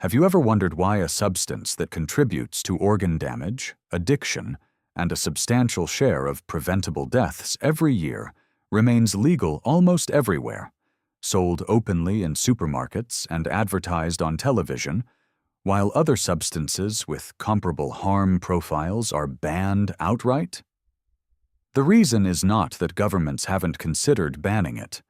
Have you ever wondered why a substance that contributes to organ damage, addiction, and a substantial share of preventable deaths every year remains legal almost everywhere, sold openly in supermarkets and advertised on television, while other substances with comparable harm profiles are banned outright? The reason is not that governments haven't considered banning it.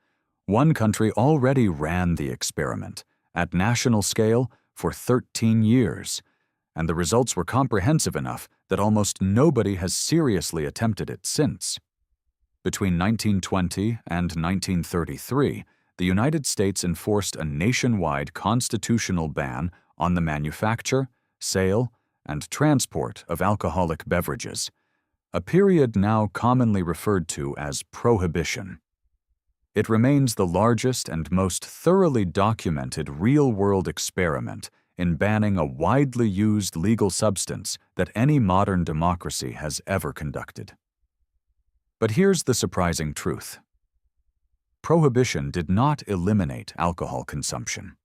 One country already ran the experiment, at national scale, for 13 years, and the results were comprehensive enough that almost nobody has seriously attempted it since. Between 1920 and 1933, the United States enforced a nationwide constitutional ban on the manufacture, sale, and transport of alcoholic beverages, a period now commonly referred to as Prohibition. It remains the largest and most thoroughly documented real-world experiment in banning a widely used legal substance that any modern democracy has ever conducted. But here's the surprising truth. Prohibition did not eliminate alcohol consumption.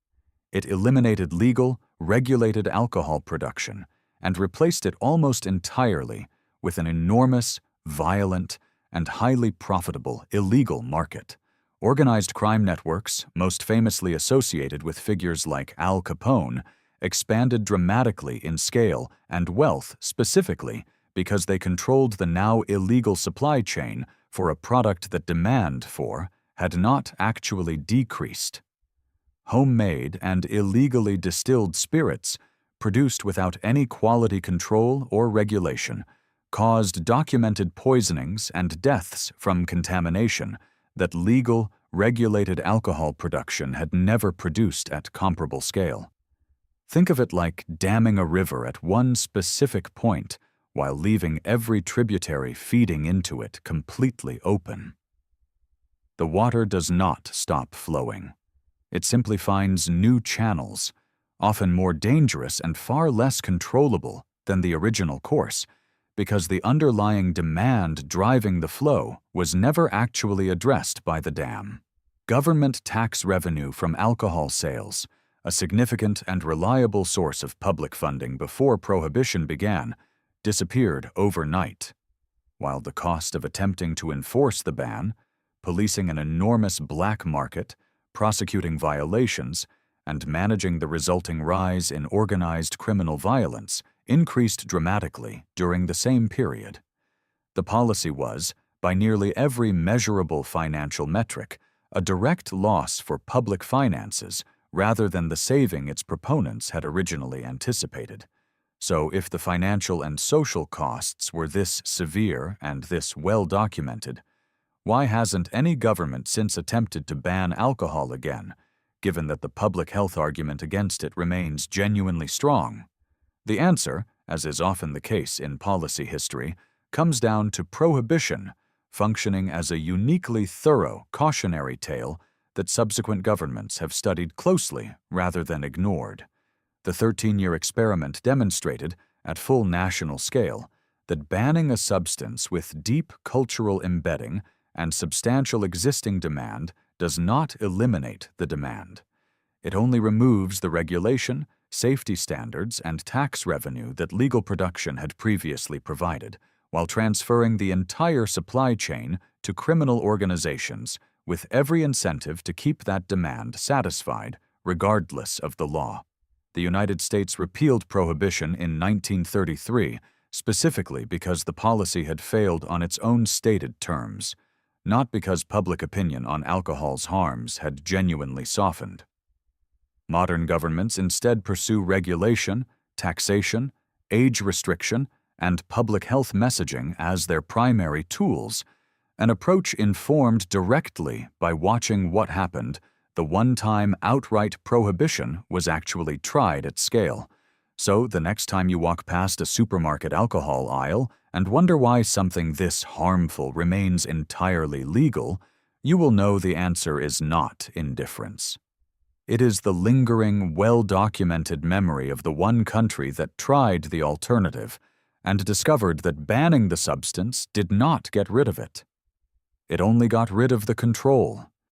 It eliminated legal, regulated alcohol production and replaced it almost entirely with an enormous, violent, and highly profitable illegal market. Organized crime networks, most famously associated with figures like Al Capone, expanded dramatically in scale and wealth specifically because they controlled the now illegal supply chain for a product that demand for had not actually decreased. Homemade and illegally distilled spirits, produced without any quality control or regulation, caused documented poisonings and deaths from contamination that legal, regulated alcohol production had never produced at comparable scale. Think of it like damming a river at one specific point while leaving every tributary feeding into it completely open. The water does not stop flowing. It simply finds new channels, often more dangerous and far less controllable than the original course, because the underlying demand driving the flow was never actually addressed by the dam. Government tax revenue from alcohol sales, a significant and reliable source of public funding before Prohibition began, disappeared overnight, while the cost of attempting to enforce the ban, policing an enormous black market, prosecuting violations, and managing the resulting rise in organized criminal violence increased dramatically during the same period. The policy was, by nearly every measurable financial metric, a direct loss for public finances rather than the saving its proponents had originally anticipated. So if the financial and social costs were this severe and this well documented, why hasn't any government since attempted to ban alcohol again, given that the public health argument against it remains genuinely strong? The answer, as is often the case in policy history, comes down to Prohibition functioning as a uniquely thorough cautionary tale that subsequent governments have studied closely rather than ignored. The 13-year experiment demonstrated, at full national scale, that banning a substance with deep cultural embedding and substantial existing demand does not eliminate the demand. It only removes the regulation, safety standards, and tax revenue that legal production had previously provided, while transferring the entire supply chain to criminal organizations with every incentive to keep that demand satisfied, regardless of the law. The United States repealed Prohibition in 1933, specifically because the policy had failed on its own stated terms, not because public opinion on alcohol's harms had genuinely softened. Modern governments instead pursue regulation, taxation, age restriction, and public health messaging as their primary tools, an approach informed directly by watching what happened the one-time outright prohibition was actually tried at scale. So the next time you walk past a supermarket alcohol aisle and wonder why something this harmful remains entirely legal, you will know the answer is not indifference. It is the lingering, well-documented memory of the one country that tried the alternative and discovered that banning the substance did not get rid of it. It only got rid of the control.